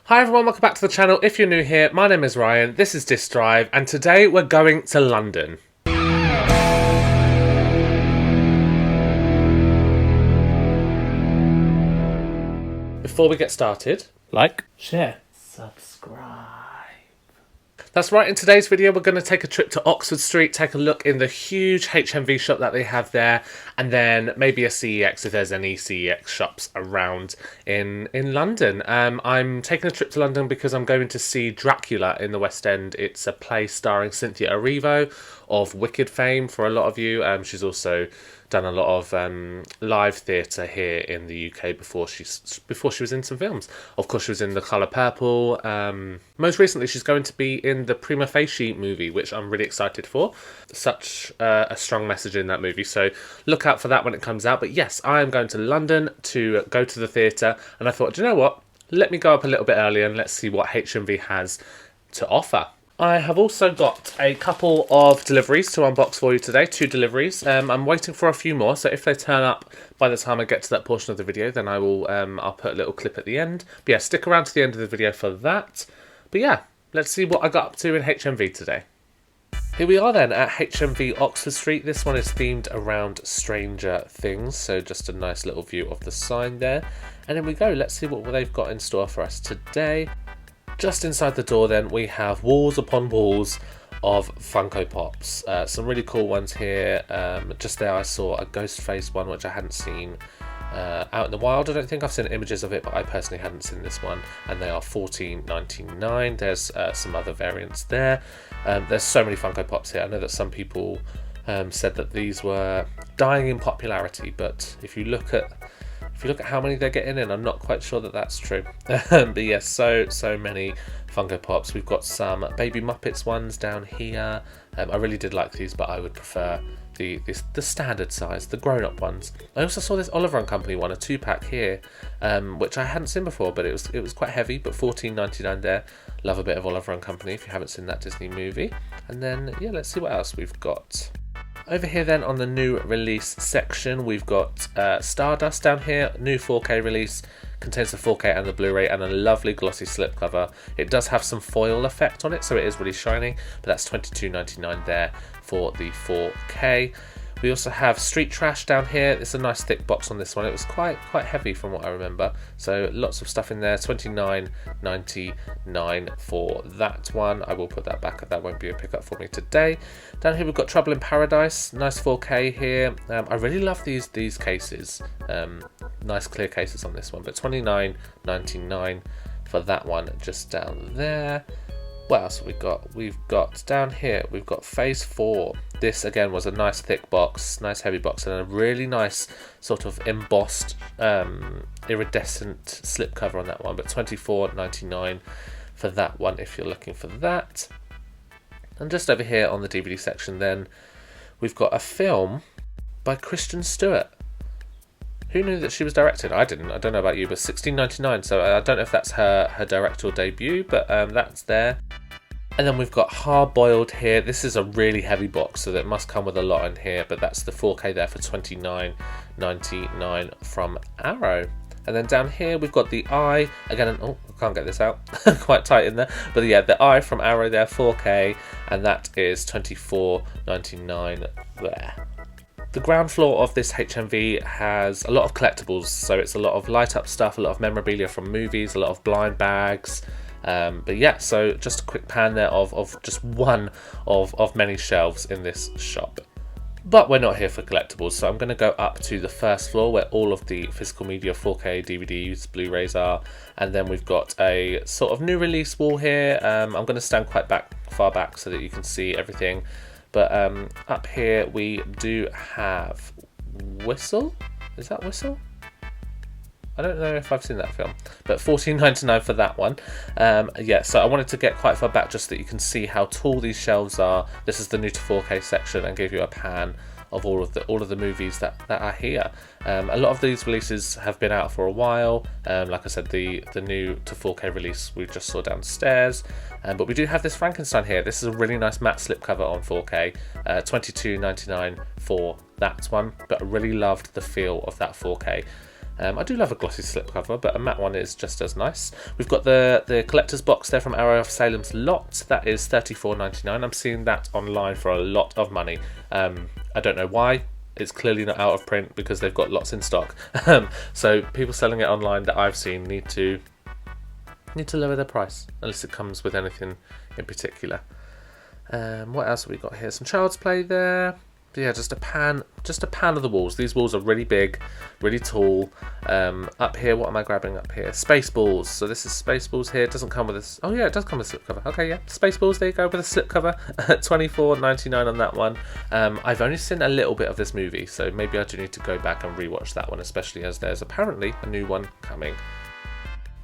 Hi everyone, welcome back to the channel. If you're new here, my name is Ryan, this is Disc Drive, and today we're going to London. Before we get started, like, share, subscribe. That's right, in today's video we're going to take a trip to Oxford Street, take a look in the huge HMV shop that they have there, and then maybe a CEX if there's any CEX shops around in London. I'm taking a trip to London because I'm going to see Dracula in the West End. It's a play starring Cynthia Erivo of Wicked fame for a lot of you. She's also done a lot of live theatre here in the UK before she was in some films. Of course, she was in The Colour Purple. Most recently, she's going to be in the Prima Facie movie, which I'm really excited for. Such a strong message in that movie, so look out for that when it comes out. But yes, I am going to London to go to the theatre, and I thought, do you know what? Let me go up a little bit earlier and let's see what HMV has to offer. I have also got a couple of deliveries to unbox for you today, 2 deliveries. I'm waiting for a few more, so if they turn up by the time I get to that portion of the video, then I will, I'll put a little clip at the end. But yeah, stick around to the end of the video for that. But yeah, let's see what I got up to in HMV today. Here we are then at HMV Oxford Street. This one is themed around Stranger Things, so just a nice little view of the sign there. And then we go, let's see what they've got in store for us today. Just inside the door then, we have walls upon walls of Funko Pops. Some really cool ones here. Just there I saw a Ghostface one, which I hadn't seen out in the wild. I don't think I've seen images of it, but I personally hadn't seen this one. And they are $14.99. There's some other variants there. There's so many Funko Pops here. I know that some people said that these were dying in popularity, but if you look at how many they're getting in, I'm not quite sure that that's true. But yes, so many Funko Pops. We've got some Baby Muppets ones down here. I really did like these, but I would prefer the standard size, the grown-up ones. I also saw this Oliver & Company one, a 2-pack here, which I hadn't seen before, but it was quite heavy, but $14.99 there. Love a bit of Oliver & Company if you haven't seen that Disney movie. And then, yeah, let's see what else we've got. Over here then on the new release section, we've got Stardust down here, new 4K release, contains the 4K and the Blu-ray and a lovely glossy slipcover. It does have some foil effect on it, so it is really shiny, but that's $22.99 there for the 4K. We also have Street Trash down here. It's a nice thick box on this one. It was quite heavy from what I remember. So lots of stuff in there. $29.99 for that one. I will put that back. That won't be a pickup for me today. Down here we've got Trouble in Paradise. Nice 4K here. I really love these cases. Nice clear cases on this one. But $29.99 for that one just down there. What else have we got? We've got down here, we've got Phase 4. This again was a nice thick box, nice heavy box, and a really nice sort of embossed iridescent slipcover on that one, but $24.99 for that one if you're looking for that. And just over here on the DVD section then, we've got a film by Kristen Stewart. Who knew that she was directing? I didn't. I don't know about you, but $16.99. So I don't know if that's her directorial debut, but that's there. And then we've got Hard Boiled here. This is a really heavy box, so that must come with a lot in here, but that's the 4K there for $29.99 from Arrow. And then down here we've got The Eye. Again, oh, I can't get this out. Quite tight in there. But yeah, The Eye from Arrow there, 4K, and that is $24.99 there. The ground floor of this HMV has a lot of collectibles, so it's a lot of light up stuff, a lot of memorabilia from movies, a lot of blind bags. But yeah, so just a quick pan there of just one of many shelves in this shop. But we're not here for collectibles, so I'm going to go up to the first floor where all of the physical media, 4K, DVDs, Blu-rays are. And then we've got a sort of new release wall here. I'm going to stand quite far back so that you can see everything. But up here we do have Whistle. Is that Whistle? I don't know if I've seen that film, but $14.99 for that one. Yeah, so I wanted to get quite far back just so that you can see how tall these shelves are. This is the new to 4K section and give you a pan of all of the movies that are here. A lot of these releases have been out for a while. Like I said, the new to 4K release we just saw downstairs. But we do have this Frankenstein here. This is a really nice matte slipcover on 4K. $22.99 for that one. But I really loved the feel of that 4K. I do love a glossy slipcover, but a matte one is just as nice. We've got the collector's box there from Arrow of Salem's lot. That is $34.99. I'm seeing that online for a lot of money. I don't know why. It's clearly not out of print because they've got lots in stock. So people selling it online that I've seen need to lower their price, unless it comes with anything in particular. What else have we got here? Some Child's Play there. But yeah, just a pan of the walls. These walls are really big, really tall. Up here, what am I grabbing up here? Spaceballs. So this is Spaceballs here. It doesn't come with a... Oh yeah, it does come with a slipcover. Okay, yeah. Spaceballs, there you go, with a slipcover. $24.99 on that one. I've only seen a little bit of this movie, so maybe I do need to go back and rewatch that one, especially as there's apparently a new one coming.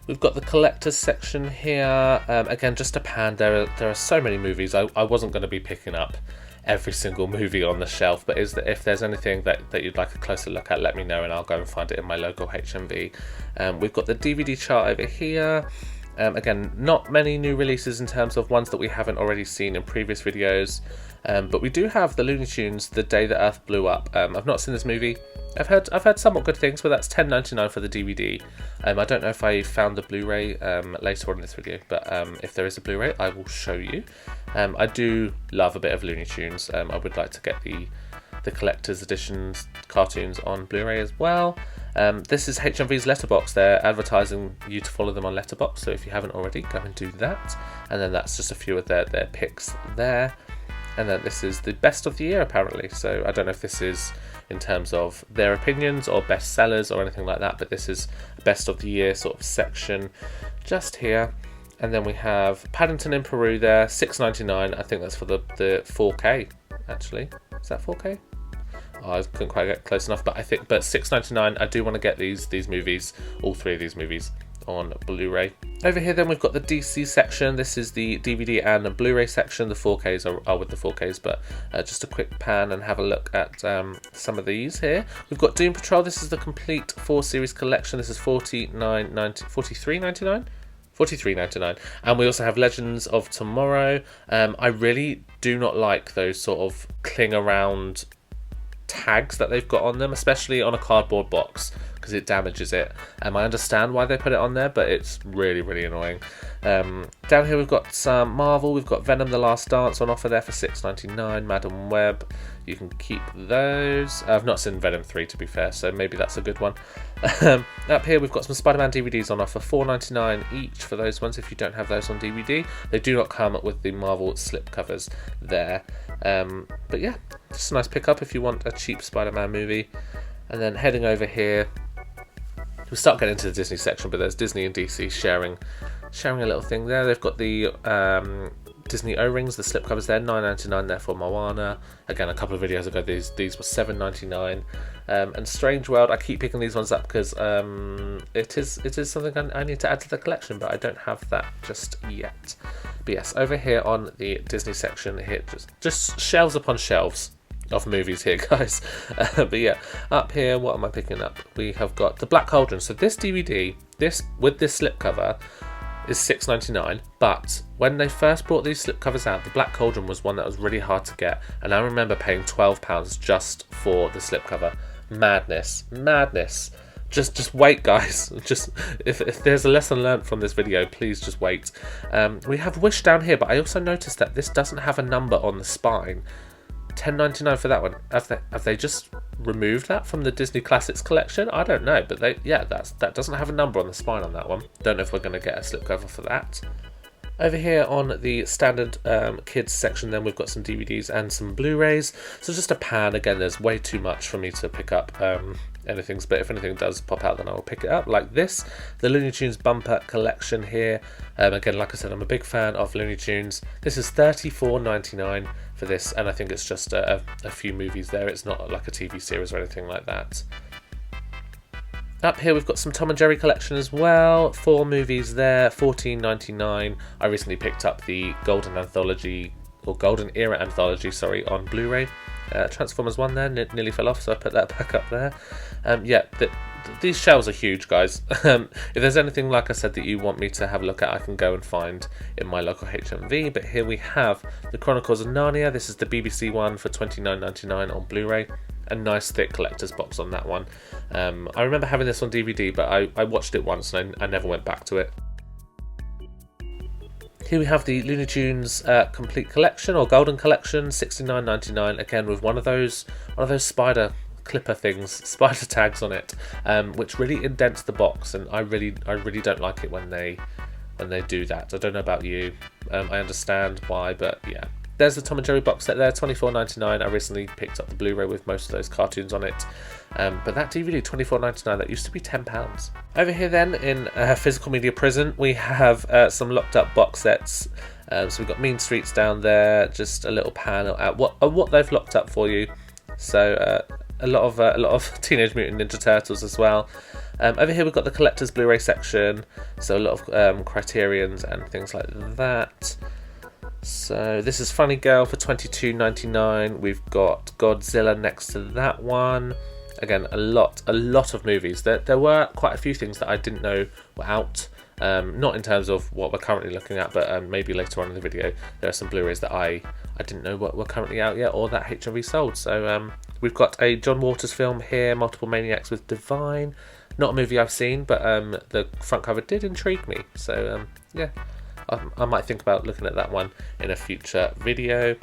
We've got the collector's section here. Again, just a pan. There are so many movies. I wasn't going to be picking up every single movie on the shelf, but if there's anything that you'd like a closer look at, let me know and I'll go and find it in my local HMV. We've got the DVD chart over here. Again, not many new releases in terms of ones that we haven't already seen in previous videos, but we do have the Looney Tunes, The Day the Earth Blew Up. I've not seen this movie. I've heard somewhat good things, but that's $10.99 for the DVD. I don't know if I found the Blu-ray later on in this video, but if there is a Blu-ray, I will show you. I do love a bit of Looney Tunes. I would like to get the collector's editions cartoons on Blu-ray as well. This is HMV's Letterbox. They're advertising you to follow them on Letterbox, so if you haven't already, go and do that. And then that's just a few of their picks there. And then this is the best of the year apparently, so I don't know if this is in terms of their opinions or best sellers or anything like that, but this is best of the year sort of section just here. And then we have Paddington in Peru there, $6.99. I think that's for the 4K actually. Is that 4K? Oh, I couldn't quite get close enough, but $6.99. I do want to get these movies, all three of these movies, on Blu-ray. Over here then we've got the DC section. This is the DVD and Blu-ray section. The 4Ks are with the 4Ks, but just a quick pan and have a look at some of these here. We've got Doom Patrol. This is the complete 4-series collection. This is $43.99. And we also have Legends of Tomorrow. I really do not like those sort of cling around tags that they've got on them, especially on a cardboard box, because it damages it. I understand why they put it on there, but it's really, really annoying. Down here we've got some Marvel. We've got Venom: The Last Dance on offer there for $6.99. Madam Web, you can keep those. I've not seen Venom 3 to be fair, so maybe that's a good one. Up here we've got some Spider-Man DVDs on offer, $4.99 each for those ones if you don't have those on DVD. They do not come with the Marvel slipcovers there. But yeah, just a nice pickup if you want a cheap Spider-Man movie. And then heading over here, we'll start getting into the Disney section, but there's Disney and DC sharing a little thing there. They've got the Disney O-rings, the slipcovers there, $9.99 there for Moana. Again, a couple of videos ago, these were $7.99. And Strange World, I keep picking these ones up because it is something I need to add to the collection, but I don't have that just yet. But yes, over here on the Disney section here, just shelves upon shelves of movies here, guys. But yeah, up here, what am I picking up? We have got the Black Cauldron. So this DVD, with this slipcover, is $6.99, but when they first brought these slipcovers out, the Black Cauldron was one that was really hard to get, and I remember paying £12 just for the slipcover. Madness. Just wait, guys. Just if there's a lesson learned from this video, please just wait. We have Wish down here, but I also noticed that this doesn't have a number on the spine. $10.99 for that one. Have they just removed that from the Disney Classics collection? I don't know, but that doesn't have a number on the spine on that one. Don't know if we're going to get a slipcover for that. Over here on the standard kids section, then we've got some DVDs and some Blu-rays. So just a pan. Again, there's way too much for me to pick up anything, but if anything does pop out, then I will pick it up. Like this, the Looney Tunes bumper collection here. Again, like I said, I'm a big fan of Looney Tunes. This is $34.99 for this, and I think it's just a few movies there. It's not like a TV series or anything like that. Up here we've got some Tom and Jerry collection as well. 4 movies there, $14.99. I recently picked up the Golden Era Anthology, on Blu-ray. Transformers 1 there, nearly fell off, so I put that back up there. Yeah, these shelves are huge, guys. If there's anything, like I said, that you want me to have a look at, I can go and find in my local HMV. But here we have the Chronicles of Narnia. This is the BBC one for $29.99 on Blu-ray. a nice thick collector's box on that one. I remember having this on DVD, but I watched it once and I never went back to it. Here we have the Looney Tunes complete collection, or golden collection, $69.99, again with one of those spider clipper things, spider tags on it, which really indents the box, and I really don't like it when they do that. I don't know about you. I understand why, but yeah. There's the Tom and Jerry box set there, $24.99. I recently picked up the Blu-ray with most of those cartoons on it. But that DVD, $24.99, that used to be £10. Over here then, in physical media prison, we have some locked up box sets. So we've got Mean Streets down there, just a little panel at what they've locked up for you. So a lot of Teenage Mutant Ninja Turtles as well. Over here we've got the collector's Blu-ray section, so a lot of Criterions and things like that. So this is Funny Girl for $22.99. We've got Godzilla next to that one. Again, a lot of movies. There were quite a few things that I didn't know were out. Not in terms of what we're currently looking at, but maybe later on in the video there are some Blu-rays that I didn't know were currently out yet, or that HMV sold. So we've got a John Waters film here, Multiple Maniacs with Divine. Not a movie I've seen, but the front cover did intrigue me. So yeah. I might think about looking at that one in a future video.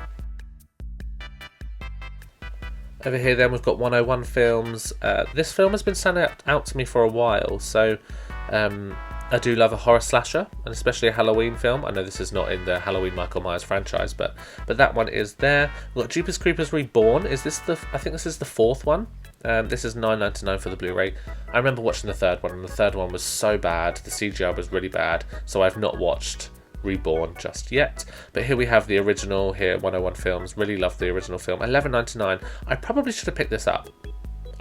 Over here then we've got 101 Films. This film has been standing out to me for a while, so I do love a horror slasher, and especially a Halloween film. I know this is not in the Halloween Michael Myers franchise, but that one is there. We've got Jeepers Creepers Reborn. I think this is the fourth one. This is $9.99 for the Blu-ray. I remember watching the third one, and the third one was so bad. The CGI was really bad, so I've not watched Reborn just yet. But here we have the original here, 101 Films. Really love the original film. $11.99. I probably should have picked this up.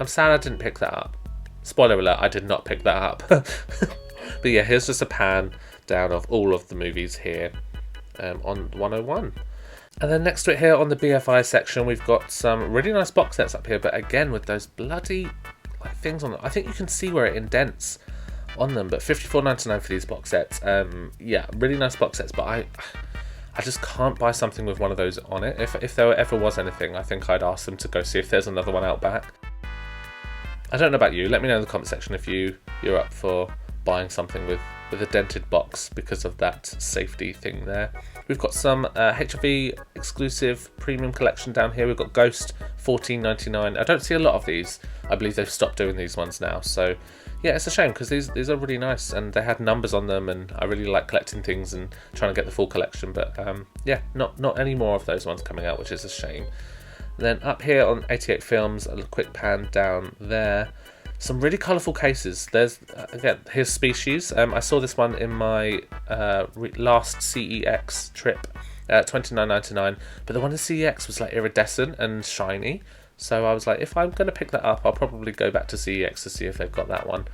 I'm sad I didn't pick that up. Spoiler alert, I did not pick that up. But yeah, here's just a pan down of all of the movies here on 101. And then next to it here on the BFI section, we've got some really nice box sets up here, but again with those bloody things on them. I think you can see where it indents on them, but $54.99 for these box sets. Yeah, really nice box sets, but I just can't buy something with one of those on it. If there ever was anything, I think I'd ask them to go see if there's another one out back. I don't know about you. Let me know in the comment section if you're up for buying something with a dented box because of that safety thing there. We've got some HMV exclusive premium collection down here. We've got Ghost, $14.99. I don't see a lot of these. I believe they've stopped doing these ones now. So yeah, it's a shame because these are really nice and they had numbers on them, and I really like collecting things and trying to get the full collection. But yeah, not any more of those ones coming out, which is a shame. And then up here on 88 Films, a quick pan down there. Some really colourful cases. There's again, here's Species. I saw this one in my last CEX trip, $29.99. But the one in CEX was like iridescent and shiny. So I was like, if I'm going to pick that up, I'll probably go back to CEX to see if they've got that one.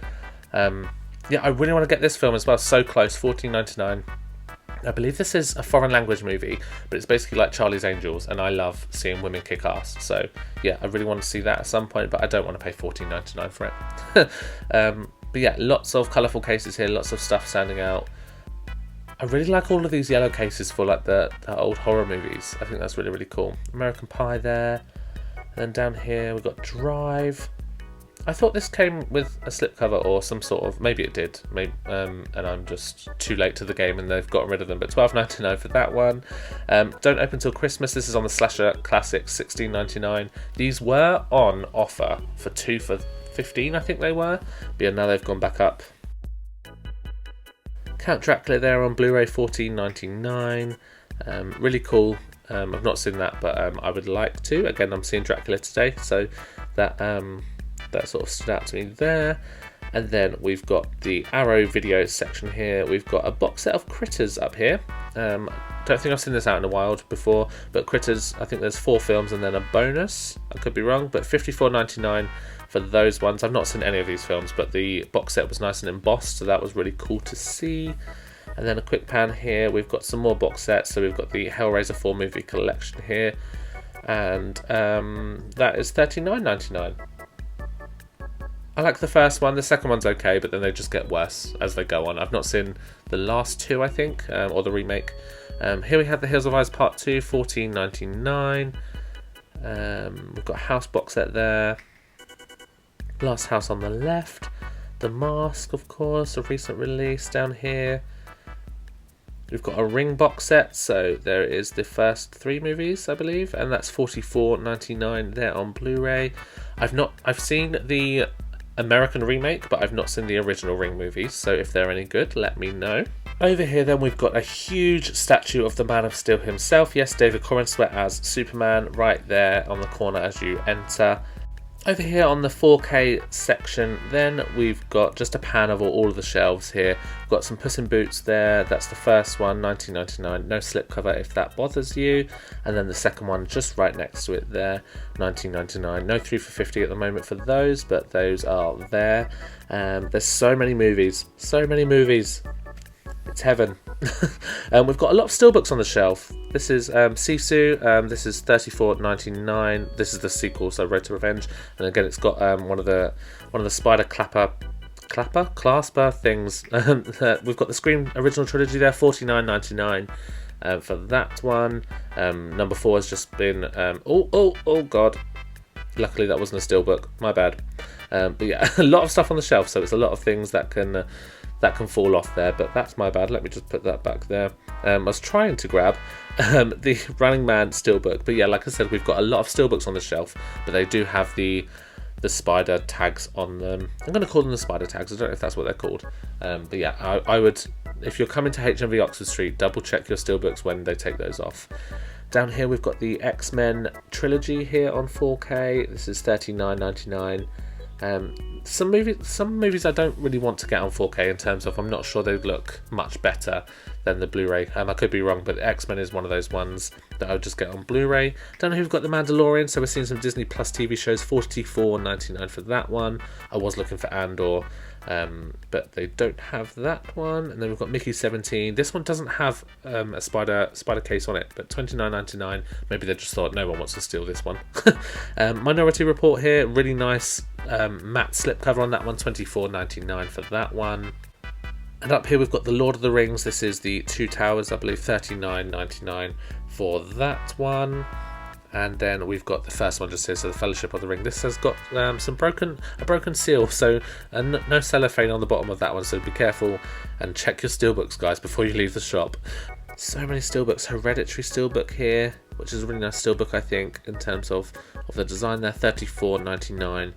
Yeah, I really want to get this film as well. So close, $14.99. I believe this is a foreign language movie, but it's basically like Charlie's Angels, and I love seeing women kick ass. So yeah, I really want to see that at some point, but I don't want to pay $14.99 for it. But yeah, lots of colourful cases here, lots of stuff standing out. I really like all of these yellow cases for like the old horror movies. I think that's really, really cool. American Pie there. And then down here we've got Drive. I thought this came with a slipcover or some sort of, maybe it did, and I'm just too late to the game and they've gotten rid of them, but $12.99 for that one. Don't Open Till Christmas. This is on the Slasher Classics, $16.99. These were on offer for 2 for $15, I think they were, but yeah, now they've gone back up. Count Dracula there on Blu-ray, $14.99. Really cool. I've not seen that, but I would like to. Again, I'm seeing Dracula today, so that sort of stood out to me there. And then we've got the Arrow video section here. We've got a box set of Critters up here. Don't think I've seen this out in a while before, but Critters, I think there's 4 films and then a bonus. I could be wrong, but $54.99 for those ones. I've not seen any of these films, but the box set was nice and embossed, so that was really cool to see. And then a quick pan here, we've got some more box sets. So we've got the Hellraiser 4 movie collection here, and that is $39.99. I like the first one. The second one's okay, but then they just get worse as they go on. I've not seen the last 2, I think, or the remake. Here we have The Hills of Eyes Part 2, $14.99. We've got a House box set there. Last House on the left. The Mask, of course, a recent release down here. We've got a Ring box set, so there is the first 3 movies, I believe, and that's $44.99 there on Blu-ray. I've seen the American remake, but I've not seen the original Ring movies, so if they're any good, let me know. Over here then we've got a huge statue of the Man of Steel himself. Yes, David Corenswet as Superman right there on the corner as you enter. Over here on the 4K section then we've got just a pan of all of the shelves here. We've got some Puss in Boots there, that's the first one, $19.99, no slipcover if that bothers you. And then the second one just right next to it there, $19.99, no 3 for $50 at the moment for those, but those are there. There's so many movies. It's heaven. We've got a lot of Steelbooks on the shelf. This is Sisu. This is $34.99. This is the sequel, so Road to Revenge. And again, it's got one of the spider clasper things. We've got the Scream original trilogy there, $49.99 for that one. Number 4 has just been. Oh god! Luckily, that wasn't a Steelbook. My bad. But yeah, a lot of stuff on the shelf, so it's a lot of things that can fall off there, but that's my bad. Let me just put that back there. I was trying to grab the Running Man Steelbook, but yeah, like I said, we've got a lot of Steelbooks on the shelf, but they do have the spider tags on them. I'm going to call them the spider tags. I don't know if that's what they're called, but yeah, I would, if you're coming to HMV Oxford Street, double check your Steelbooks when they take those off. Down here we've got the X-Men trilogy here on 4K. This is $39.99. Some movies I don't really want to get on 4K in terms of I'm not sure they'd look much better than the Blu-ray. I could be wrong, but X-Men is one of those ones that I would just get on Blu-ray. Don't know who've got The Mandalorian, so we're seeing some Disney Plus TV shows, $44.99 for that one. I was looking for Andor, but they don't have that one. And then we've got Mickey 17. This one doesn't have a spider case on it, but $29.99. Maybe they just thought no one wants to steal this one. Minority Report here, really nice matte slipcover on that one, $24.99 for that one. And up here we've got the Lord of the Rings. This is the Two Towers, I believe, $39.99 for that one. And then we've got the first one just here, so the Fellowship of the Ring. This has got a broken seal, so no cellophane on the bottom of that one, so be careful and check your Steelbooks, guys, before you leave the shop. So many Steelbooks. Hereditary Steelbook here, which is a really nice Steelbook, I think, in terms of the design there, $34.99.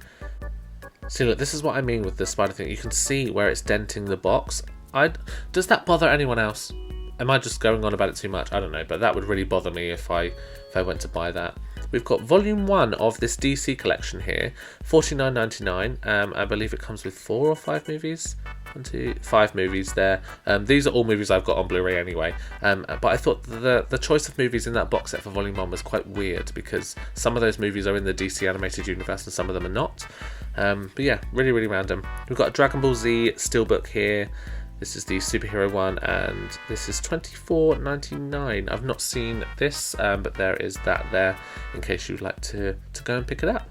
See, look, this is what I mean with the spider thing. You can see where it's denting the box. Does that bother anyone else? Am I just going on about it too much? I don't know, but that would really bother me if I went to buy that. We've got volume 1 of this DC collection here, $49.99. I believe it comes with 4 or 5 movies. 5 movies there. These are all movies I've got on Blu-ray anyway. But I thought the choice of movies in that box set for volume 1 was quite weird because some of those movies are in the DC animated universe and some of them are not. But yeah, really, really random. We've got a Dragon Ball Z Steelbook here. This is the superhero one, and this is $24.99. I've not seen this, but there is that there in case you'd like to go and pick it up.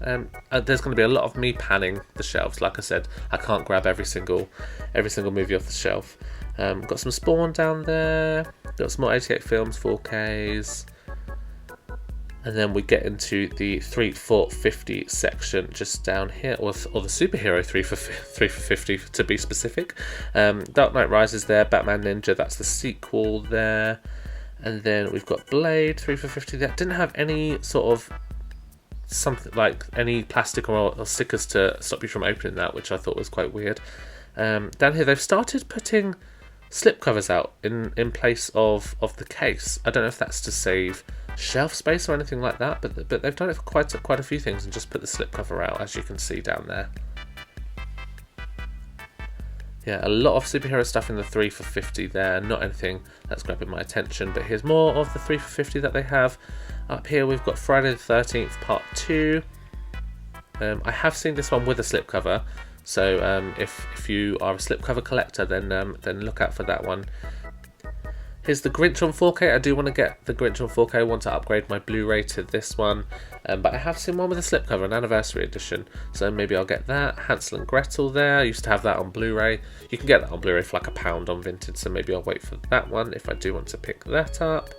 There's going to be a lot of me panning the shelves. Like I said, I can't grab every single movie off the shelf. Got some Spawn down there. Got some more 88 films, 4Ks. And then we get into the 3 for 50 section just down here, or the superhero 3 for 50 to be specific. Dark Knight Rises there, Batman Ninja, that's the sequel there. And then we've got Blade 3 for 50 there. Didn't have any sort of something like any plastic or stickers to stop you from opening that, which I thought was quite weird. Down here they've started putting slipcovers out in place of the case. I don't know if that's to save shelf space or anything like that, but they've done it for quite a few things and just put the slipcover out, as you can see down there. Yeah, a lot of superhero stuff in the 3 for 50 there, not anything that's grabbing my attention, but here's more of the 3 for 50 that they have. Up here we've got Friday the 13th Part 2. I have seen this one with a slipcover, so if you are a slipcover collector, then look out for that one. Here's the Grinch on 4K. I do want to get the Grinch on 4K. I want to upgrade my Blu-ray to this one. But I have seen one with a slipcover, an anniversary edition. So maybe I'll get that. Hansel and Gretel there. I used to have that on Blu-ray. You can get that on Blu-ray for like £1 on Vinted. So maybe I'll wait for that one if I do want to pick that up.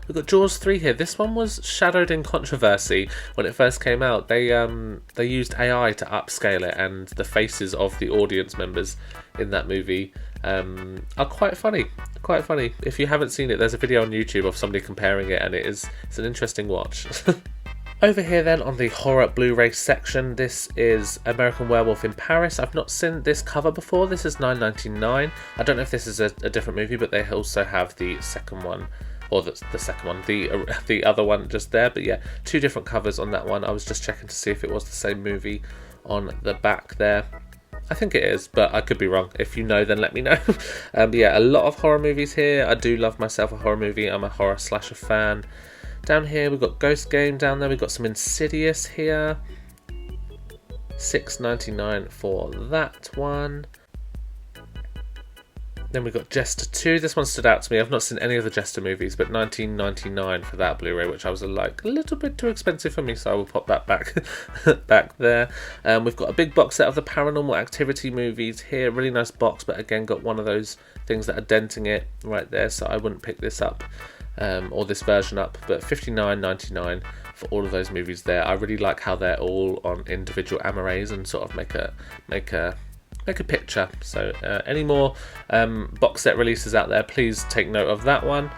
We've got Jaws 3 here. This one was shadowed in controversy when it first came out. They used AI to upscale it, and the faces of the audience members in that movie are quite funny. Quite funny. If you haven't seen it, there's a video on YouTube of somebody comparing it, and it's an interesting watch. Over here then on the horror Blu-ray section, this is American Werewolf in Paris. I've not seen this cover before. This is $9.99. I don't know if this is a different movie, but they also have the second one. Or the second one, the other one just there. But yeah, two different covers on that one. I was just checking to see if it was the same movie on the back there. I think it is, but I could be wrong. If you know, then let me know. But yeah, a lot of horror movies here. I do love myself a horror movie. I'm a horror slasher fan. Down here, we've got Ghost Game. Down there, we've got some Insidious here. $6.99 for that one. Then we've got Jester 2. This one stood out to me. I've not seen any of the Jester movies, but $19.99 for that Blu-ray, which I was like a little bit too expensive for me, so I will pop that back back there. We've got a big box set of the Paranormal Activity movies here. Really nice box, but again got one of those things that are denting it right there, so I wouldn't pick this up or this version up. But $59.99 for all of those movies there. I really like how they're all on individual amores and sort of make a picture. So any more box set releases out there, please take note of that one.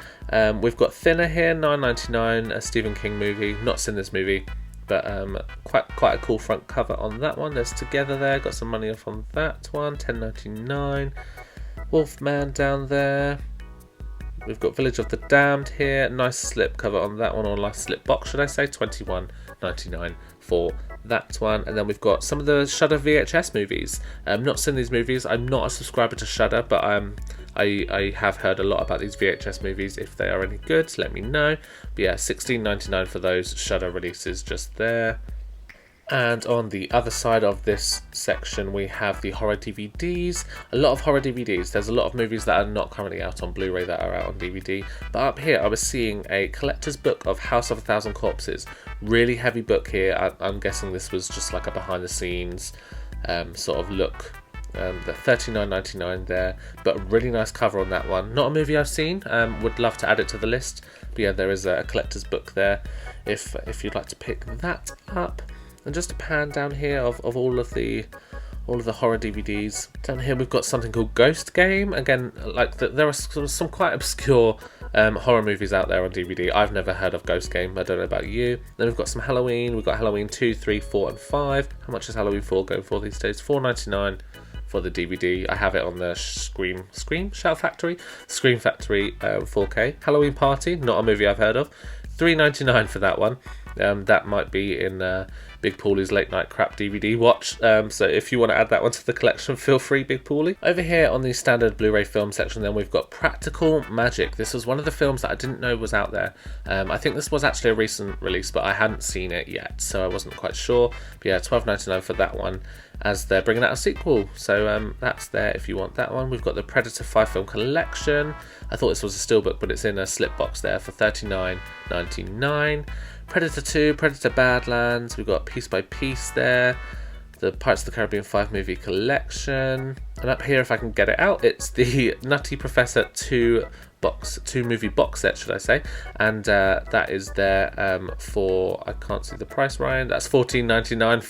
We've got Thinner here, $9.99, a Stephen King movie. Not seen this movie, but quite a cool front cover on that one. There's Together there, got some money off on that one, $10.99. Wolfman down there. We've got Village of the Damned here, nice slip cover on that one, or nice slip box should I say, $21.99 for that one. And then we've got some of the Shudder VHS movies. Not seen these movies. I'm not a subscriber to Shudder, but I have heard a lot about these VHS movies. If they are any good, let me know. But yeah, $16.99 for those Shudder releases just there. And on the other side of this section, we have the horror DVDs. A lot of horror DVDs. There's a lot of movies that are not currently out on Blu-ray that are out on DVD. But up here, I was seeing a collector's book of House of a Thousand Corpses. Really heavy book here. I'm guessing this was just like a behind-the-scenes sort of look. The $39.99 there, but a really nice cover on that one. Not a movie I've seen. Would love to add it to the list. But yeah, there is a collector's book there if you'd like to pick that up. And just a pan down here of all of the horror DVDs. Down here we've got something called Ghost Game. Again, there are some quite obscure horror movies out there on DVD. I've never heard of Ghost Game. I don't know about you. Then we've got some Halloween. We've got Halloween 2, 3, 4 and 5. How much is Halloween 4 going for these days? $4.99 for the DVD. I have it on the Scream Factory 4K. Halloween Party, not a movie I've heard of. $3.99 for that one. That might be in Big Paulie's Late Night Crap DVD watch. So if you want to add that one to the collection, feel free, Big Paulie. Over here on the standard Blu-ray film section, then we've got Practical Magic. This was one of the films that I didn't know was out there. I think this was actually a recent release, but I hadn't seen it yet, so I wasn't quite sure. But yeah, $12.99 for that one, as they're bringing out a sequel. So that's there if you want that one. We've got the Predator 5 film collection. I thought this was a steelbook, but it's in a slip box there for $39.99. Predator 2, Predator Badlands. We've got Piece by Piece there. The Pirates of the Caribbean 5 movie collection. And up here, if I can get it out, it's the Nutty Professor 2 movie box set, should I say. And that is there for, I can't see the price, Ryan. That's $14.99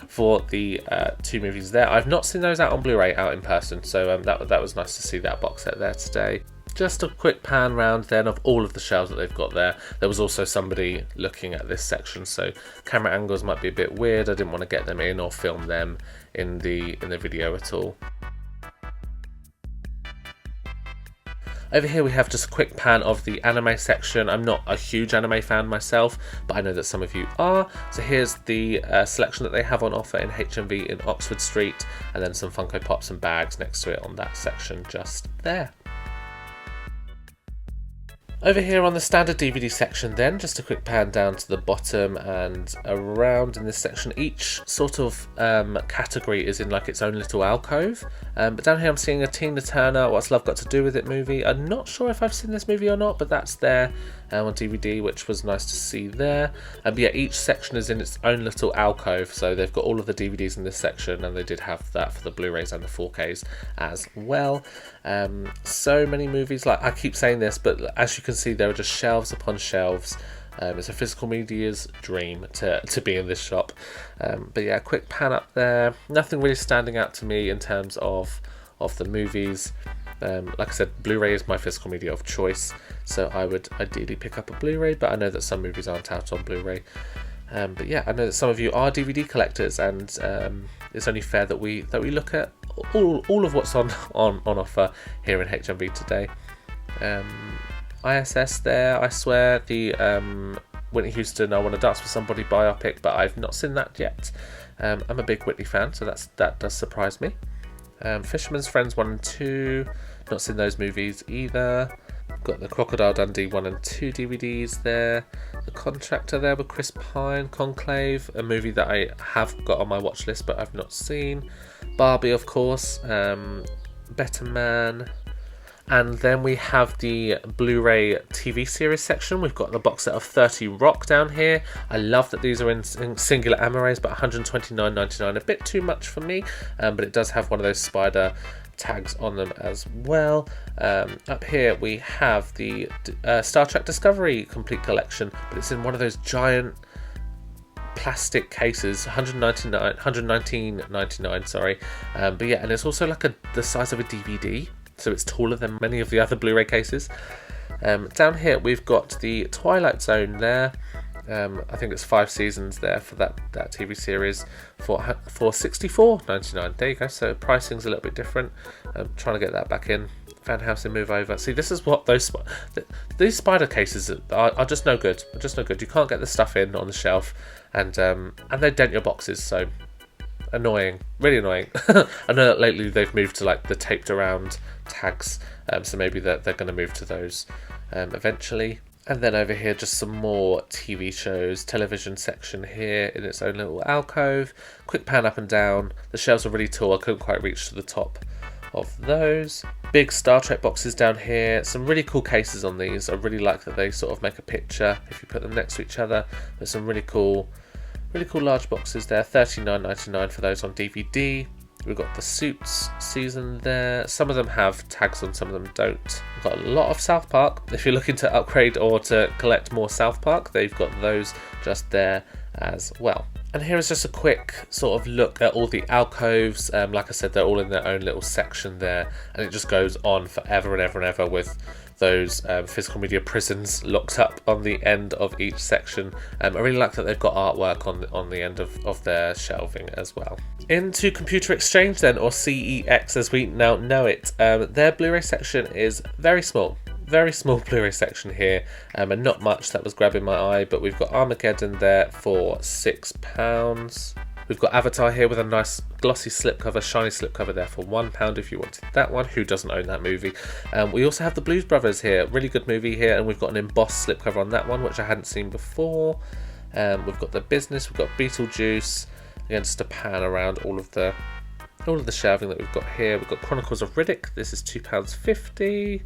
for the two movies there. I've not seen those out on Blu-ray out in person, so that was nice to see that box set there today. Just a quick pan round then of all of the shelves that they've got there. There was also somebody looking at this section, so camera angles might be a bit weird. I didn't want to get them in or film them in the video at all. Over here we have just a quick pan of the anime section. I'm not a huge anime fan myself, but I know that some of you are. So here's the selection that they have on offer in HMV in Oxford Street, and then some Funko Pops and bags next to it on that section just there. Over here on the standard DVD section then, just a quick pan down to the bottom and around in this section. Each sort of category is in like its own little alcove. But down here I'm seeing a Tina Turner, What's Love Got to Do With It movie. I'm not sure if I've seen this movie or not, but that's there on DVD, which was nice to see there. But yeah, each section is in its own little alcove, so they've got all of the DVDs in this section, and they did have that for the Blu-rays and the 4Ks as well. So many movies, like I keep saying this, but as you can see, there are just shelves upon shelves. It's a physical media's dream to be in this shop. But yeah, quick pan up there. Nothing really standing out to me in terms of the movies. Like I said, Blu-ray is my physical media of choice, so I would ideally pick up a Blu-ray, but I know that some movies aren't out on Blu-ray. But yeah, I know that some of you are DVD collectors, and it's only fair that we look at all of what's on offer here in HMV today. ISS there, I swear, the Whitney Houston I Want to Dance With Somebody biopic, but I've not seen that yet. I'm a big Whitney fan, so that does surprise me. Fisherman's Friends 1 and 2, not seen those movies either. Got the Crocodile Dundee 1 and 2 DVDs there. The Contractor there with Chris Pine. Conclave, a movie that I have got on my watch list but I've not seen. Barbie, of course. Better Man. And then we have the Blu-ray TV series section. We've got the box set of 30 Rock down here. I love that these are in singular amores, but $129.99, a bit too much for me. But it does have one of those spider tags on them as well. Up here we have the Star Trek Discovery complete collection, but it's in one of those giant plastic cases, $119.99, sorry. But yeah, and it's also like the size of a DVD. So it's taller than many of the other Blu-ray cases. Down here we've got the Twilight Zone there. I think it's 5 seasons there for that TV series for $64.99. There you go. So pricing's a little bit different. I'm trying to get that back in. Fan Housing move over. See, this is what these spider cases are just no good. Just no good. You can't get the stuff in on the shelf, and they dent your boxes. So annoying, really annoying. I know that lately they've moved to like the taped around tags, so maybe they're going to move to those eventually. And then over here, just some more TV shows, television section here in its own little alcove. Quick pan up and down. The shelves are really tall. I couldn't quite reach to the top of those. Big Star Trek boxes down here. Some really cool cases on these. I really like that they sort of make a picture if you put them next to each other. There's some really cool large boxes there. $39.99 for those on DVD. We've got the Suits season there. Some of them have tags on, some of them don't. We've got a lot of South Park. If you're looking to upgrade or to collect more South Park, they've got those just there as well. And here is just a quick sort of look at all the alcoves. Like I said, they're all in their own little section there, and it just goes on forever and ever and ever with those physical media prisons locked up on the end of each section. I really like that they've got artwork on the end of their shelving as well. Into Computer Exchange then, or CEX as we now know it. Their Blu-ray section is very small Blu-ray section here, and not much that was grabbing my eye, but we've got Armageddon there for £6. We've got Avatar here with a nice glossy slipcover, shiny slipcover there for £1 if you wanted that one. Who doesn't own that movie? We also have the Blues Brothers here, really good movie here, and we've got an embossed slipcover on that one, which I hadn't seen before. We've got The Business, we've got Beetlejuice. Again, just a pan around all of the shelving that we've got here. We've got Chronicles of Riddick. This is £2.50.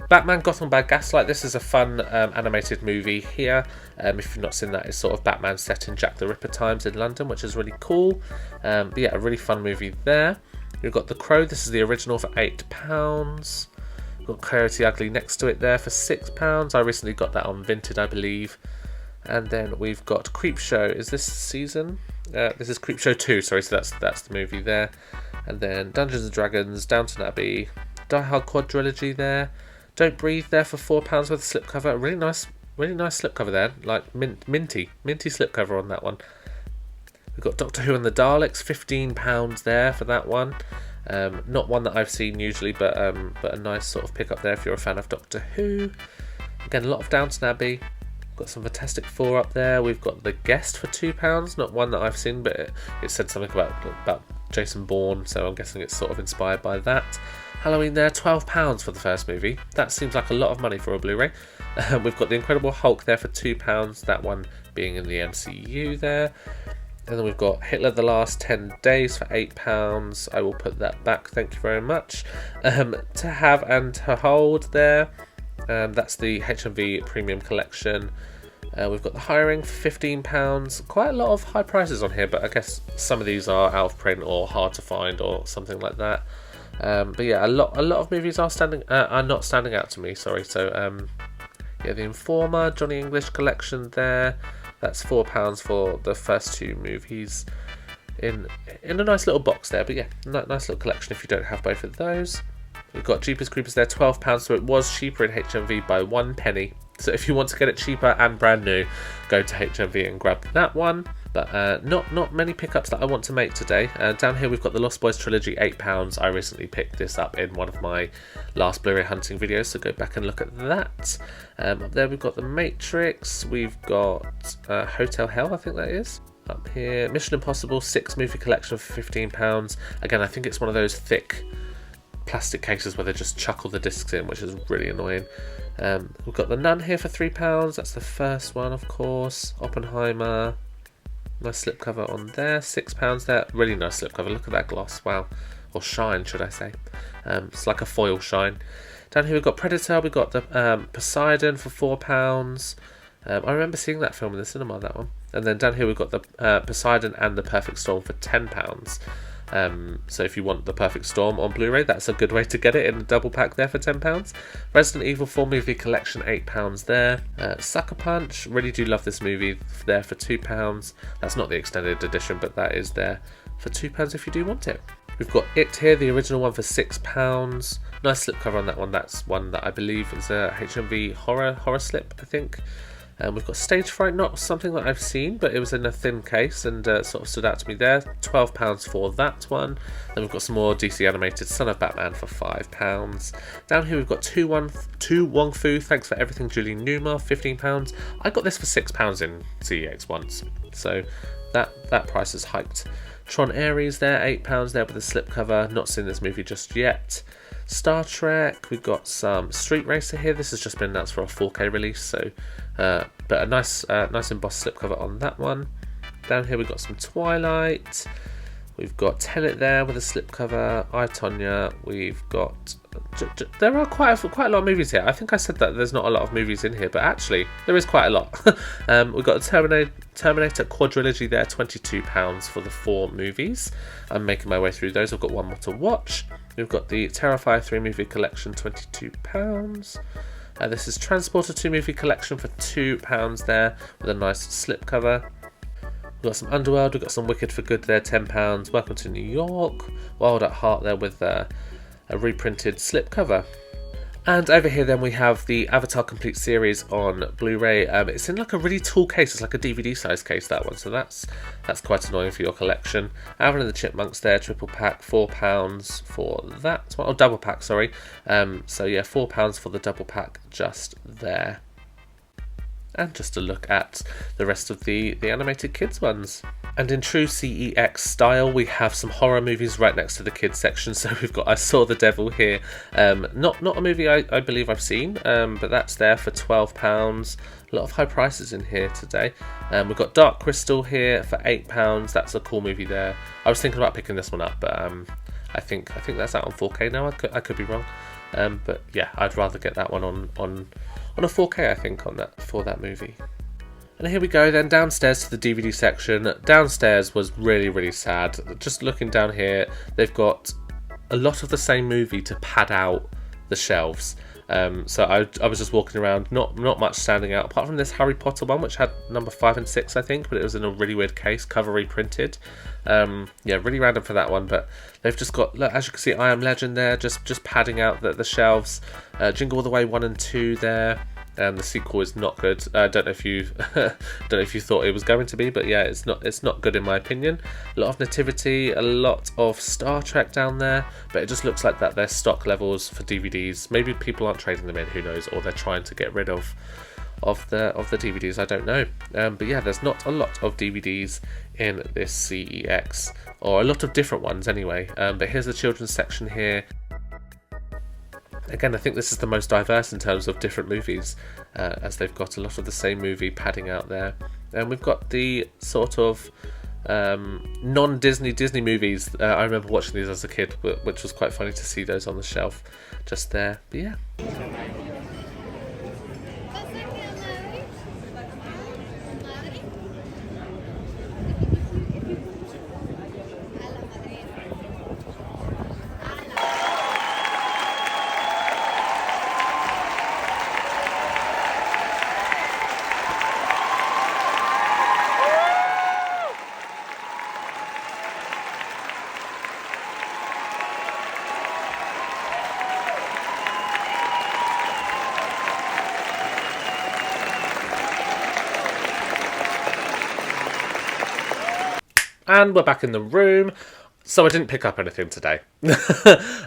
Batman Gotham by Gaslight. This is a fun animated movie here. If you've not seen that, it's sort of Batman set in Jack the Ripper times in London, which is really cool. But yeah, a really fun movie there. We've got The Crow. This is the original for £8. We've got Coyote Ugly next to it there for £6. I recently got that on Vinted, I believe. And then we've got Creepshow. Is this season? This is Creepshow 2, sorry, so that's the movie there. And then Dungeons & Dragons, Downton Abbey, Die Hard Quadrilogy there. Don't Breathe there for £4 with a slipcover. Really nice slipcover there, like minty slipcover on that one. We've got Doctor Who and the Daleks, £15 there for that one. Not one that I've seen usually, but a nice sort of pick up there if you're a fan of Doctor Who. Again, a lot of Downton Abbey. Got some Fantastic Four up there. We've got The Guest for £2, not one that I've seen, but it said something about Jason Bourne, so I'm guessing it's sort of inspired by that. Halloween there, £12 for the first movie. That seems like a lot of money for a Blu-ray. We've got The Incredible Hulk there for £2, that one being in the MCU there. And then we've got Hitler the Last 10 Days for £8. I will put that back, thank you very much. To Have and To Hold there. That's the HMV Premium Collection. We've got The Hiring for £15. Quite a lot of high prices on here, but I guess some of these are out of print or hard to find or something like that. But yeah, a lot of movies are not standing out to me. Sorry. So yeah, The Informer, Johnny English collection there. That's £4 for the first two movies in a nice little box there. But yeah, nice little collection if you don't have both of those. We've got Jeepers Creepers there, £12, so it was cheaper in HMV by 1 penny. So if you want to get it cheaper and brand new, go to HMV and grab that one. But not many pickups that I want to make today. Down here we've got the Lost Boys trilogy, £8. I recently picked this up in one of my last Blu-ray hunting videos, so go back and look at that. Up there we've got The Matrix, we've got Hotel Hell, I think that is. Up here, Mission Impossible 6 movie collection for £15. Again, I think it's one of those thick plastic cases where they just chuck all the discs in, which is really annoying. We've got The Nun here for £3. That's the first one, of course. Oppenheimer. Nice slipcover on there, £6 there. Really nice slipcover. Look at that gloss. Wow. Or shine, should I say. It's like a foil shine. Down here we've got Predator. We've got the Poseidon for £4. I remember seeing that film in the cinema, that one. And then down here we've got the Poseidon and The Perfect Storm for £10. So if you want The Perfect Storm on Blu-ray, that's a good way to get it in a double pack there for £10. Resident Evil 4 movie collection, £8 there. Sucker Punch, really do love this movie there for £2. That's not the extended edition, but that is there for £2 if you do want it. We've got It here, the original one for £6. Nice slipcover on that one. That's one that I believe is a HMV horror slip, I think. We've got Stage Fright, not something that I've seen, but it was in a thin case and sort of stood out to me there. £12 for that one. Then we've got some more DC animated Son of Batman for £5. Down here we've got Tu Wong Fu, Thanks for Everything, Julie Newmar, £15. I got this for £6 in CEX once, so that price is hiked. Tron Ares there, £8 there with a slipcover. Not seen this movie just yet. Star Trek, we've got some Street Racer here. This has just been announced for a 4K release, so but a nice embossed slipcover on that one. Down here we've got some Twilight. We've got Tenet there with a slipcover. I, Tonya. We've got there are quite a lot of movies here. I think I said that there's not a lot of movies in here, but actually there is quite a lot. We've got a Terminator quadrilogy there, £22 for the 4 movies. I'm making my way through those. I've got one more to watch. We've got the Terrifier 3 movie collection, £22. This is Transporter 2 movie collection for £2 there with a nice slipcover. We've got some Underworld, we've got some Wicked for Good there, £10. Welcome to New York. Wild at Heart there with a reprinted slipcover. And over here then we have the Avatar Complete Series on Blu-ray. It's in like a really tall case, it's like a DVD size case, that one, so that's quite annoying for your collection. Alvin and the Chipmunks there, triple pack, £4 for that one, double pack, sorry. So yeah, £4 for the double pack just there. And just a look at the rest of the animated kids ones. And in true CEX style, we have some horror movies right next to the kids section. So we've got I Saw the Devil here. Not a movie I believe I've seen, but that's there for £12. A lot of high prices in here today. We've got Dark Crystal here for £8. That's a cool movie there. I was thinking about picking this one up, but I think that's out on 4K now. I could be wrong, but yeah, I'd rather get that one on a 4K, I think, for that movie. And here we go then, downstairs to the DVD section. Downstairs was really, really sad. Just looking down here, they've got a lot of the same movie to pad out the shelves. So I was just walking around, not much standing out, apart from this Harry Potter one, which had number 5 and 6, I think, but it was in a really weird case, cover reprinted. Yeah, really random for that one, but they've just got, look, as you can see, I Am Legend there, just padding out the shelves. Jingle All the Way 1 and 2 there. The sequel is not good. I don't know if you thought it was going to be, but yeah, it's not good in my opinion. A lot of Nativity, a lot of Star Trek down there, but it just looks like that their stock levels for DVDs. Maybe people aren't trading them in, who knows, or they're trying to get rid of the DVDs. I don't know. But yeah, there's not a lot of DVDs in this CEX, or a lot of different ones anyway. But here's the children's section here. Again, I think this is the most diverse in terms of different movies, as they've got a lot of the same movie padding out there. And we've got the sort of non-Disney Disney movies. I remember watching these as a kid, which was quite funny to see those on the shelf just there. But yeah. And we're back in the room. So I didn't pick up anything today.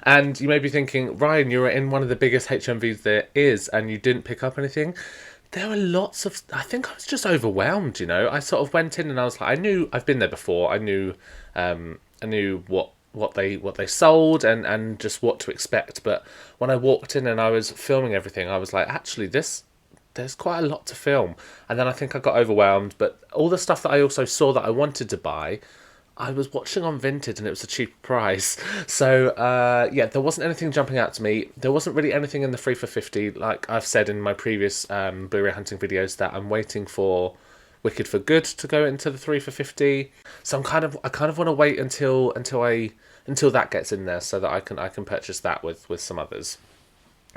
And you may be thinking, Ryan, you were in one of the biggest HMVs there is and you didn't pick up anything. There were lots of... I think I was just overwhelmed, you know. I sort of went in and I was like, I knew... I've been there before. I knew what they sold and just what to expect. But when I walked in and I was filming everything, I was like, actually, there's quite a lot to film. And then I think I got overwhelmed. But all the stuff that I also saw that I wanted to buy, I was watching on Vinted and it was a cheap price. So, yeah, there wasn't anything jumping out to me. There wasn't really anything in the 3 for 50. Like I've said in my previous Blu-ray hunting videos, that I'm waiting for Wicked for Good to go into the 3 for 50. So I kind of want to wait until that gets in there so that I can purchase that with some others.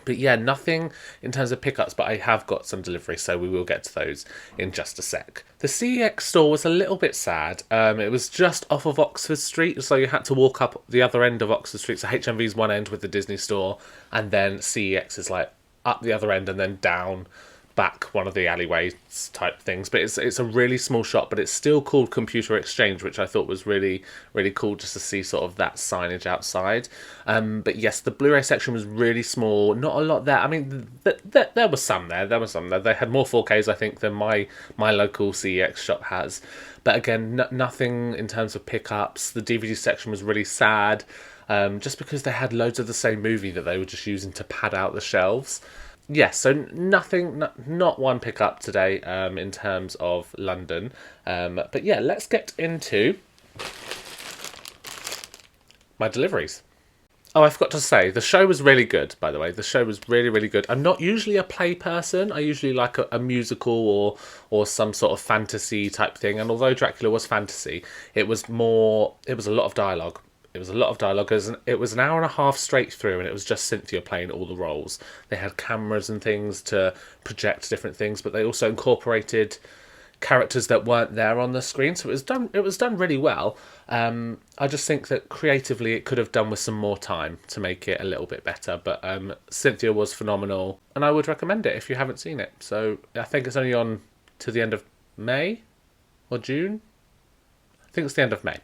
But yeah, nothing in terms of pickups, but I have got some deliveries, so we will get to those in just a sec. The CEX store was a little bit sad. It was just off of Oxford Street, so you had to walk up the other end of Oxford Street. So HMV's one end with the Disney store, and then CEX is like up the other end and then down back one of the alleyways type things. But it's a really small shop, but it's still called Computer Exchange, which I thought was really, really cool just to see sort of that signage outside. But yes, the Blu-ray section was really small, not a lot there. I mean, there was some there. They had more 4Ks, I think, than my local CEX shop has. But again, nothing in terms of pickups. The DVD section was really sad, just because they had loads of the same movie that they were just using to pad out the shelves. Yes, so not one pickup today in terms of London. But yeah, let's get into my deliveries. Oh, I forgot to say, the show was really good, by the way. The show was really, really good. I'm not usually a play person. I usually like a musical or some sort of fantasy type thing. And although Dracula was fantasy, it was a lot of dialogue. It was a lot of dialogue. It was an hour and a half straight through, and it was just Cynthia playing all the roles. They had cameras and things to project different things, but they also incorporated characters that weren't there on the screen. So it was done really well. I just think that creatively it could have done with some more time to make it a little bit better. But Cynthia was phenomenal, and I would recommend it if you haven't seen it. So I think it's only on to the end of May or June. I think it's the end of May.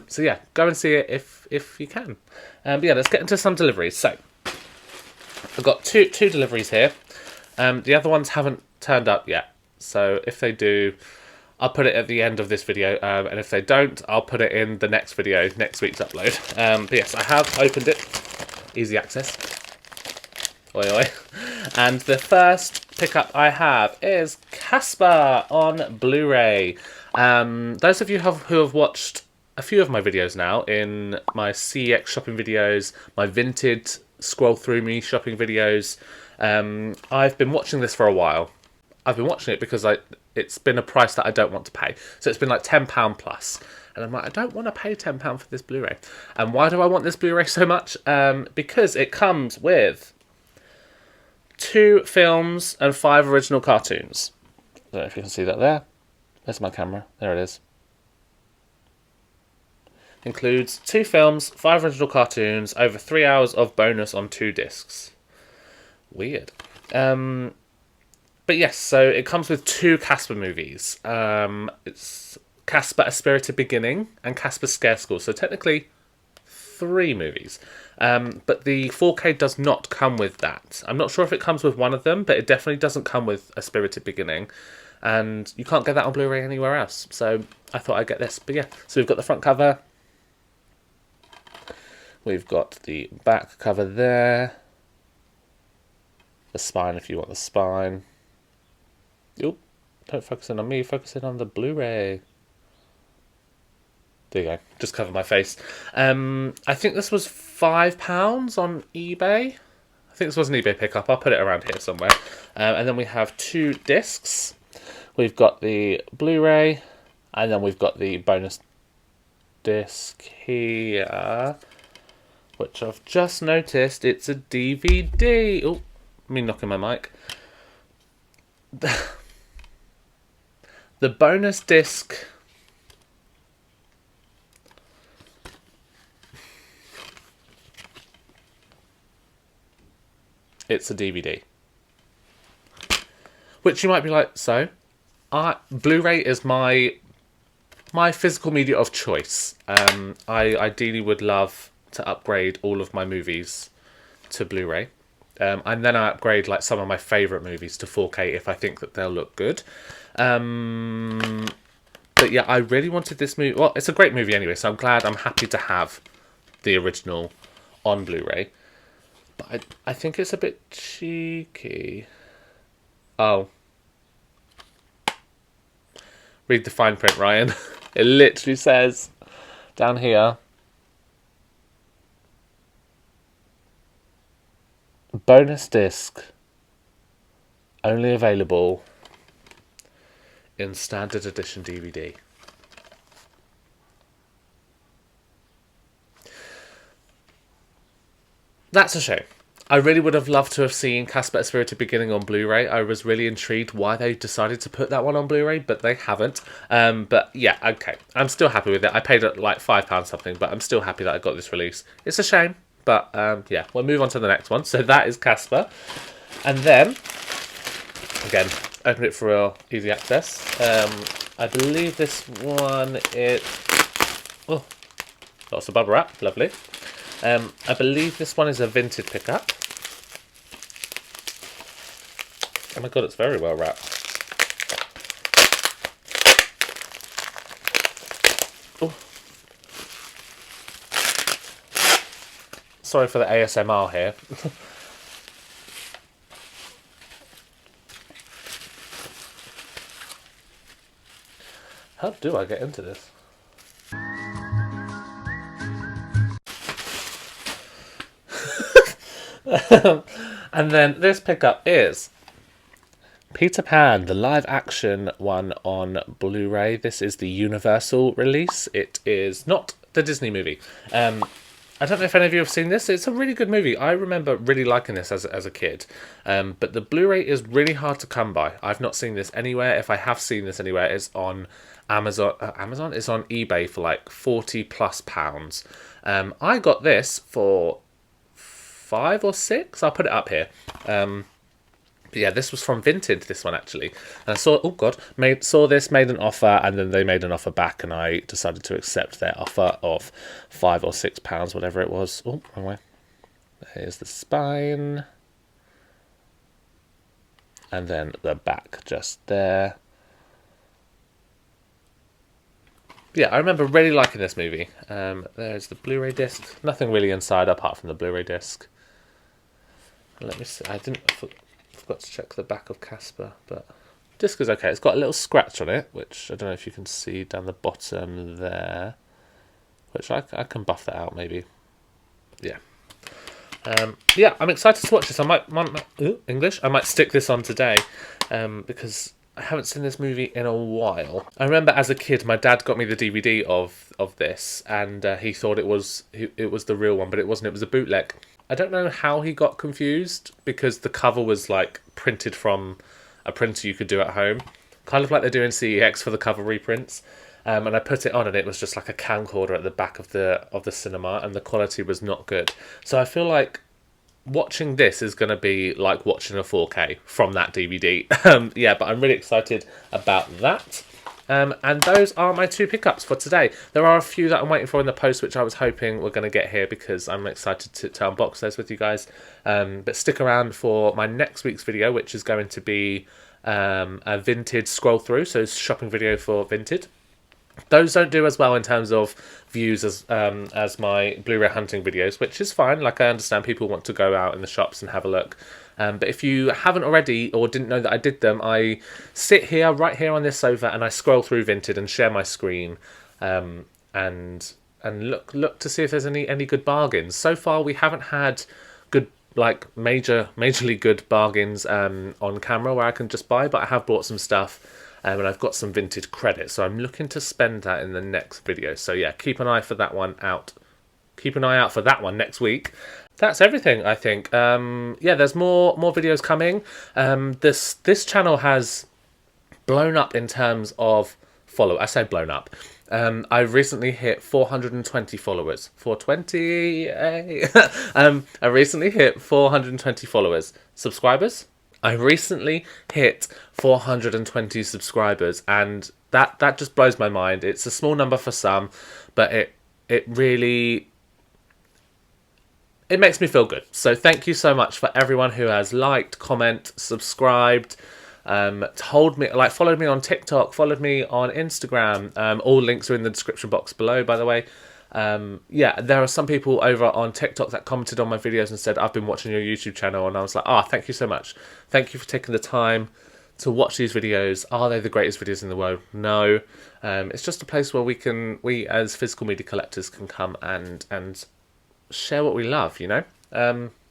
So yeah, go and see it if you can. But yeah, let's get into some deliveries. So I've got two deliveries here. The other ones haven't turned up yet. So if they do, I'll put it at the end of this video. And if they don't, I'll put it in the next video, next week's upload. But yes, I have opened it. Easy access. Oi oi. And the first pickup I have is Casper on Blu-ray. Those of you who have watched a few of my videos now, in my CEX shopping videos, my Vinted scroll through me shopping videos, I've been watching this for a while. I've been watching it because it's been a price that I don't want to pay. So it's been like £10 plus. And I'm like, I don't want to pay £10 for this Blu-ray. And why do I want this Blu-ray so much? Because it comes with 2 films and 5 original cartoons. I don't know if you can see that there. There's my camera. There it is. Includes 2 films, 5 original cartoons, over 3 hours of bonus on 2 discs. Weird. But yes, so it comes with 2 Casper movies. It's Casper: A Spirited Beginning and Casper Scare School. So technically 3 movies. But the 4K does not come with that. I'm not sure if it comes with one of them, but it definitely doesn't come with A Spirited Beginning. And you can't get that on Blu-ray anywhere else. So I thought I'd get this. But yeah, so we've got the front cover. We've got the back cover there. The spine if you want the spine. Oop, don't focus in on me, focus in on the Blu-ray. There you go, just cover my face. I think this was £5 on eBay. I think this was an eBay pickup. I'll put it around here somewhere. And then we have 2 discs. We've got the Blu-ray, and then we've got the bonus disc here, which I've just noticed it's a DVD. Oh, me knocking my mic. The bonus disc. It's a DVD. Which you might be like, so? Blu-ray is my physical media of choice. I ideally would love to upgrade all of my movies to Blu-ray. And then I upgrade like some of my favourite movies to 4K if I think that they'll look good. But yeah, I really wanted this movie. Well, it's a great movie anyway, so I'm happy to have the original on Blu-ray. But I think it's a bit cheeky. Oh. Read the fine print, Ryan. It literally says down here, bonus disc only available in standard edition DVD. That's a shame. I really would have loved to have seen Casper Spirited Beginning on Blu-ray. I was really intrigued why they decided to put that one on Blu-ray, but they haven't. But yeah, okay. I'm still happy with it. I paid like £5 something, but I'm still happy that I got this release. It's a shame, but yeah, we'll move on to the next one. So that is Casper. And then, again, open it for real easy access. I believe this one is... Oh, lots of bubble wrap. Lovely. I believe this one is a Vinted pickup. Oh my god, it's very well wrapped. Oh. Sorry for the ASMR here. How do I get into this? And then this pickup is Peter Pan, the live action one on Blu-ray. This is the Universal release. It is not the Disney movie. I don't know if any of you have seen this. It's a really good movie. I remember really liking this as a kid. But the Blu-ray is really hard to come by. I've not seen this anywhere. If I have seen this anywhere, it's on Amazon. Amazon? It's on eBay for like £40+. I got this for £5 or £6. I'll put it up here. But yeah, this was from Vinted, this one actually. And I saw, oh god, saw this, made an offer, and then they made an offer back, and I decided to accept their offer of £5 or £6, whatever it was. Oh, wrong way. Here's the spine. And then the back just there. Yeah, I remember really liking this movie. There's the Blu-ray disc. Nothing really inside apart from the Blu-ray disc. Let me see. I forgot to check the back of Casper, but disc is okay. It's got a little scratch on it, which I don't know if you can see down the bottom there. Which I can buff that out maybe. Yeah. Yeah, I'm excited to watch this. I might English. I might stick this on today, because I haven't seen this movie in a while. I remember as a kid, my dad got me the DVD of this, and he thought it was the real one, but it wasn't. It was a bootleg. I don't know how he got confused, because the cover was like printed from a printer you could do at home, kind of like they do in CEX for the cover reprints. And I put it on, and it was just like a camcorder at the back of the cinema, and the quality was not good. So I feel like watching this is going to be like watching a 4K from that DVD. Yeah, but I'm really excited about that. And those are my 2 pickups for today. There are a few that I'm waiting for in the post, which I was hoping we're going to get here, because I'm excited to unbox those with you guys. But stick around for my next week's video, which is going to be a Vinted scroll through, so shopping video for Vinted. Those don't do as well in terms of views as my Blu-ray hunting videos, which is fine. Like, I understand people want to go out in the shops and have a look. But if you haven't already or didn't know that I did them, I sit here, right here on this sofa, and I scroll through Vinted and share my screen, and look to see if there's any good bargains. So far, we haven't had good, like majorly good bargains on camera where I can just buy, but I have bought some stuff. And I've got some Vinted credit, so I'm looking to spend that in the next video. So yeah, keep an eye for that one out. Keep an eye out for that one next week. That's everything, I think. Yeah, there's more videos coming. This channel has blown up in terms of follow. I say blown up. I recently hit 420 followers. 420. I recently hit 420 followers. Subscribers? I recently hit 420 subscribers, and that just blows my mind. It's a small number for some, but it really makes me feel good. So thank you so much for everyone who has liked, comment, subscribed, followed me on TikTok, followed me on Instagram. All links are in the description box below, by the way. Yeah, there are some people over on TikTok that commented on my videos and said, I've been watching your YouTube channel, and I was like, thank you so much. Thank you for taking the time to watch these videos. Are they the greatest videos in the world? No. It's just a place where we as physical media collectors can come and share what we love, you know?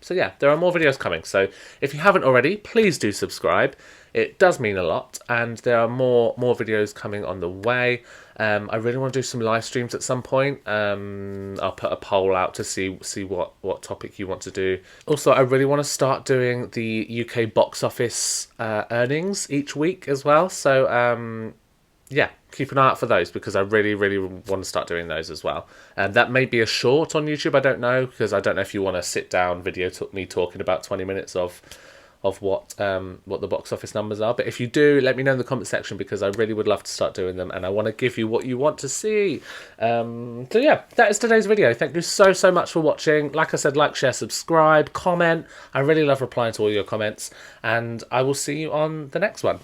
So yeah, there are more videos coming. So if you haven't already, please do subscribe. It does mean a lot, and there are more videos coming on the way. I really want to do some live streams at some point. I'll put a poll out to see what topic you want to do. Also, I really want to start doing the UK box office earnings each week as well. So yeah, keep an eye out for those, because I really want to start doing those as well. And that may be a short on YouTube, I don't know, because I don't know if you want a sit down video me talking about 20 minutes of what the box office numbers are. But if you do, let me know in the comment section, because I really would love to start doing them, and I want to give you what you want to see. So yeah, that is today's video. Thank you so much for watching. Like I said, like, share, subscribe, comment. I really love replying to all your comments, and I will see you on the next one.